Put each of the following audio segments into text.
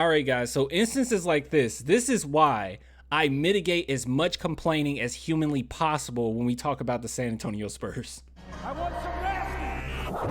All right, guys. So instances like this is why I mitigate as much complaining as humanly possible when we talk about the San Antonio Spurs. I want some nasty. Are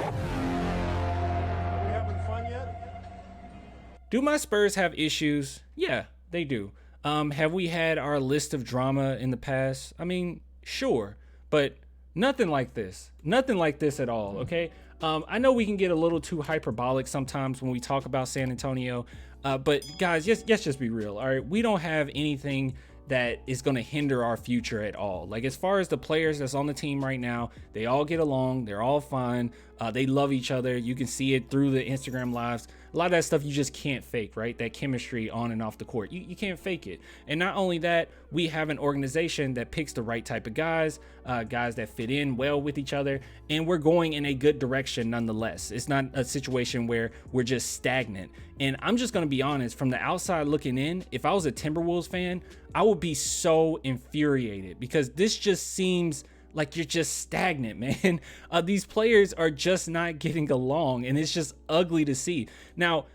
we having fun yet? Do my Spurs have issues? Yeah, they do. Have we had our list of drama in the past? I mean, sure, but nothing like this. Nothing like this at all, okay? I know we can get a little too hyperbolic sometimes when we talk about San Antonio, but guys, let's just be real, all right? We don't have anything that is going to hinder our future at all. Like, as far as the players that's on the team right now, they all get along, they're all fine, they love each other. You can see it through the Instagram lives. A lot of that stuff you just can't fake, right? That chemistry on and off the court, you can't fake it. And not only that, we have an organization that picks the right type of guys, guys that fit in well with each other, and we're going in a good direction nonetheless. It's not a situation where we're just stagnant. And I'm just going to be honest, from the outside looking in, if I was a Timberwolves fan, I would be so infuriated, because this just seems like you're just stagnant, man. These players are just not getting along, and it's just ugly to see. Now,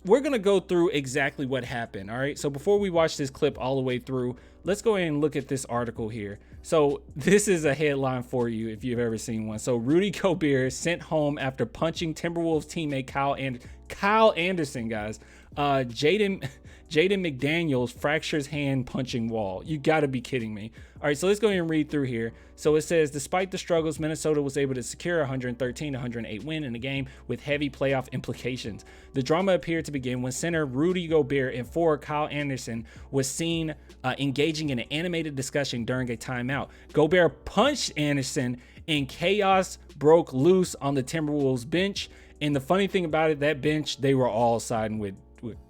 we're going to go through exactly what happened, all right? So before we watch this clip all the way through, let's go ahead and look at this article here. So this is a headline for you if you've ever seen one. So Rudy Gobert sent home after punching Timberwolves teammate Kyle Anderson, guys. Jaden McDaniels fractures hand punching wall. You got to be kidding me. All right, so let's go ahead and read through here. So it says, despite the struggles, Minnesota was able to secure a 113-108 win in a game with heavy playoff implications. The drama appeared to begin when center Rudy Gobert and forward Kyle Anderson was seen engaging in an animated discussion during a timeout. Gobert punched Anderson and chaos broke loose on the Timberwolves bench. And the funny thing about it, that bench, they were all siding with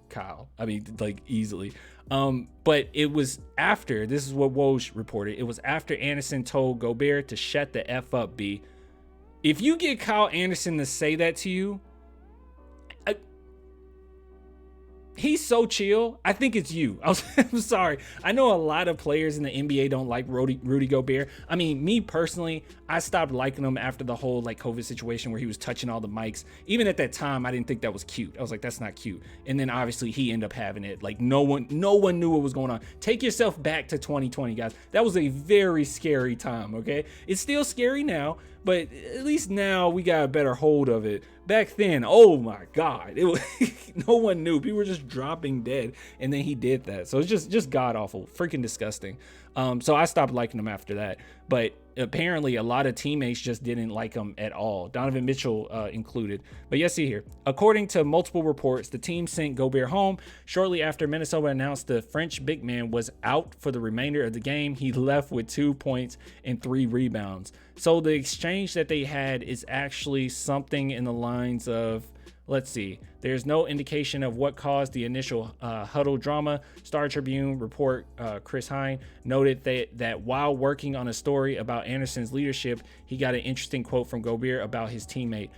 Kyle. I mean, like, easily. But it was after, this is what Woj reported, it was after Anderson told Gobert to shut the F up, B. If you get Kyle Anderson to say that to you, he's so chill. I think it's you. I'm sorry. I know a lot of players in the NBA don't like Rudy Gobert. I mean, me personally, I stopped liking him after the whole like COVID situation where he was touching all the mics. Even at that time, I didn't think that was cute. I was like, that's not cute. And then obviously he ended up having it. Like no one knew what was going on. Take yourself back to 2020, guys. That was a very scary time, okay? It's still scary now, but at least now we got a better hold of it. Back then, oh my God, it was no one knew. People were just dropping dead, and then he did that. So it's just god awful, freaking disgusting. So I stopped liking him after that. But apparently, a lot of teammates just didn't like him at all, Donovan Mitchell included. But yes, see here. According to multiple reports, the team sent Gobert home shortly after Minnesota announced the French big man was out for the remainder of the game. He left with 2 points and 3 rebounds. So the exchange that they had is actually something in the lines of, let's see, there's no indication of what caused the initial huddle drama. Star Tribune report Chris Hine noted that while working on a story about Anderson's leadership, he got an interesting quote from Gobert about his teammate.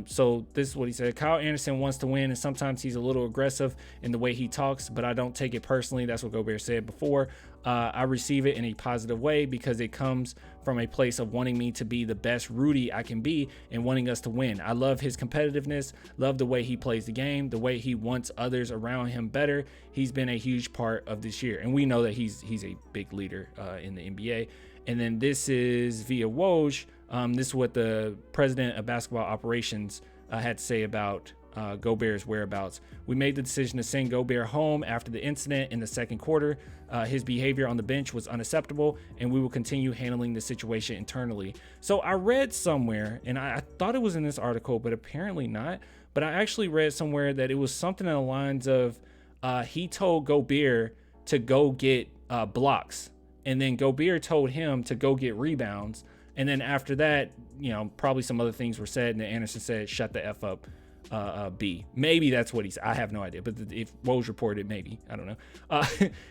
So this is what he said. Kyle Anderson wants to win, and sometimes he's a little aggressive in the way he talks, but I don't take it personally. That's what Gobert said before. I receive it in a positive way because it comes from a place of wanting me to be the best Rudy I can be and wanting us to win. I love his competitiveness, love the way he plays the game, the way he wants others around him better. He's been a huge part of this year, and we know that he's a big leader in the NBA. And then this is via Woj. This is what the president of basketball operations had to say about Gobert's whereabouts. We made the decision to send Gobert home after the incident in the second quarter. His behavior on the bench was unacceptable, and we will continue handling the situation internally. So I read somewhere, and I thought it was in this article, but apparently not. But I actually read somewhere that it was something along the lines of he told Gobert to go get blocks, and then Gobert told him to go get rebounds. And then after that, you know, probably some other things were said, and then Anderson said, shut the F up, B. Maybe that's what he said. I have no idea. But if Woj reported, maybe. I don't know.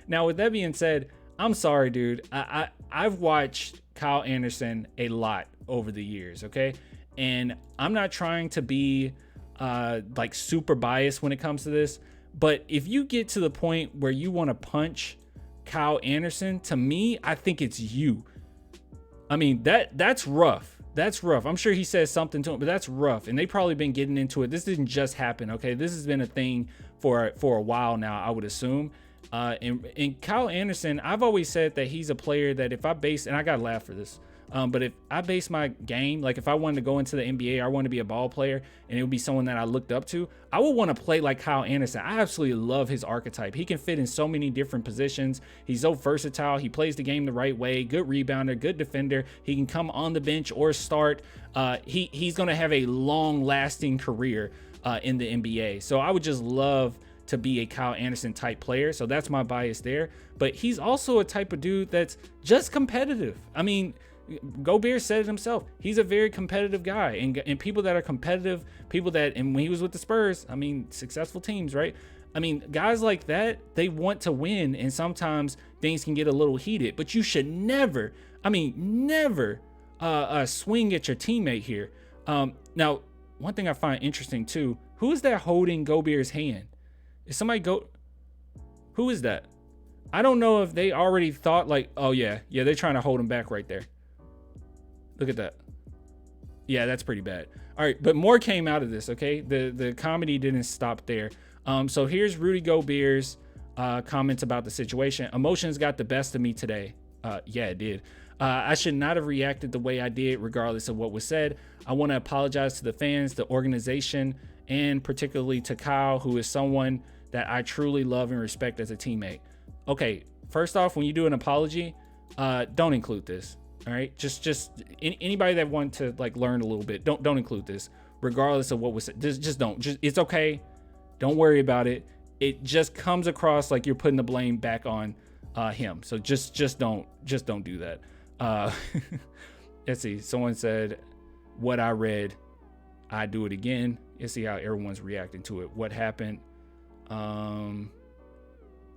Now, with that being said, I'm sorry, dude. I've watched Kyle Anderson a lot over the years, okay? And I'm not trying to be like super biased when it comes to this. But if you get to the point where you want to punch Kyle Anderson, to me, I think it's you. I mean, that's rough. That's rough. I'm sure he says something to him, but that's rough. And they probably been getting into it. This didn't just happen, okay? This has been a thing for a while now, I would assume. And Kyle Anderson, I've always said that he's a player that if I base, and I got to laugh for this, but if I base my game, like if I wanted to go into the NBA, I want to be a ball player and it would be someone that I looked up to, I would want to play like Kyle Anderson. I absolutely love his archetype. He can fit in so many different positions. He's so versatile. He plays the game the right way. Good rebounder, good defender. He can come on the bench or start. He's going to have a long lasting career in the NBA. So I would just love to be a Kyle Anderson type player. So that's my bias there. But he's also a type of dude that's just competitive. I mean, Gobert said it himself. He's a very competitive guy, and people that are competitive, people that, and when he was with the Spurs, I mean, successful teams, right? I mean, guys like that, they want to win, and sometimes things can get a little heated, but you should never, never swing at your teammate here. Now, one thing I find interesting too, who is that holding Gobert's hand? Is somebody who is that? I don't know if they already thought like, oh yeah, they're trying to hold him back right there. Look at that. Yeah, that's pretty bad. All right, but more came out of this, okay? The comedy didn't stop there. So here's Rudy Gobert's comments about the situation. Emotions got the best of me today. Yeah, it did. I should not have reacted the way I did, regardless of what was said. I want to apologize to the fans, the organization, and particularly to Kyle, who is someone that I truly love and respect as a teammate. Okay, first off, when you do an apology, don't include this. All right, just anybody that want to like learn a little bit, don't include this, regardless of what was said. Just don't. It's okay. Don't worry about it. It just comes across like you're putting the blame back on him. So just don't do that. Let's see. Someone said, "What I read, I do it again." Let's see how everyone's reacting to it. What happened? Jaden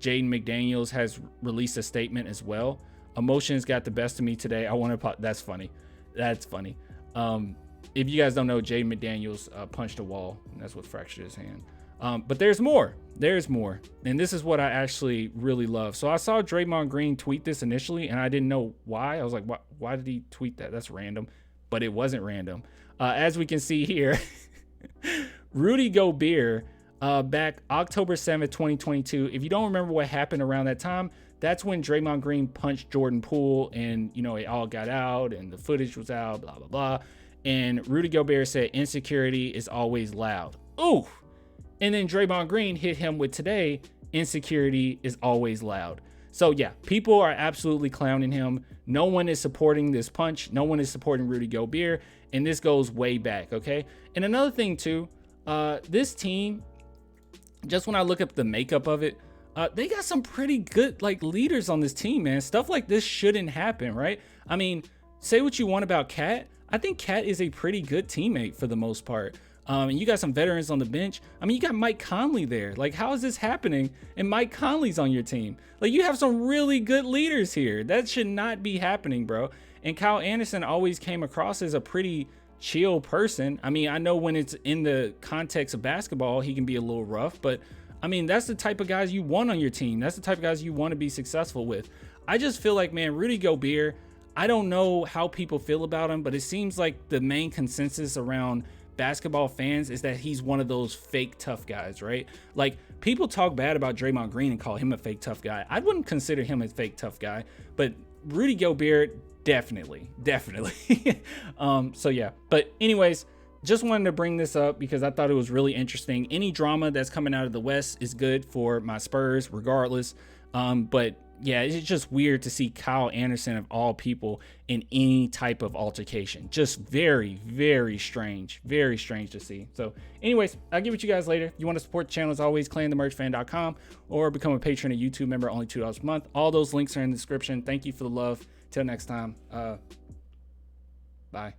McDaniels has released a statement as well. Emotions got the best of me today. I want to. That's funny. That's funny. If you guys don't know, Jaden McDaniels punched a wall, and that's what fractured his hand. But there's more. There's more, and this is what I actually really love. So I saw Draymond Green tweet this initially, and I didn't know why. I was like, why did he tweet that? That's random. But it wasn't random. As we can see here, Rudy Gobert, back October 7th, 2022. If you don't remember what happened around that time, that's when Draymond Green punched Jordan Poole, and it all got out and the footage was out, blah, blah, blah. And Rudy Gobert said, insecurity is always loud. Ooh. And then Draymond Green hit him with today, insecurity is always loud. So yeah, people are absolutely clowning him. No one is supporting this punch. No one is supporting Rudy Gobert. And this goes way back, okay? And another thing too, this team, just when I look up the makeup of it, they got some pretty good like leaders on this team, man. Stuff like this shouldn't happen, right? I mean, say what you want about Cat. I think Cat is a pretty good teammate for the most part. And you got some veterans on the bench. I mean, you got Mike Conley there. Like, how is this happening? And Mike Conley's on your team. Like, you have some really good leaders here. That should not be happening, bro. And Kyle Anderson always came across as a pretty chill person. I mean, I know when it's in the context of basketball, he can be a little rough, but I mean, that's the type of guys you want on your team. That's the type of guys you want to be successful with. I just feel like, man, Rudy Gobert, I don't know how people feel about him, but it seems like the main consensus around basketball fans is that he's one of those fake tough guys, right? Like, people talk bad about Draymond Green and call him a fake tough guy. I wouldn't consider him a fake tough guy, but Rudy Gobert, definitely. So yeah, but anyways, just wanted to bring this up because I thought it was really interesting. Any drama that's coming out of the West is good for my Spurs regardless. But yeah, it's just weird to see Kyle Anderson of all people in any type of altercation. Just very, very strange to see. So anyways, I'll get with you guys later. If you want to support the channel, as always, clanthemerchfan.com or become a patron, a YouTube member, only $2 a month. All those links are in the description. Thank you for the love. Till next time. Bye.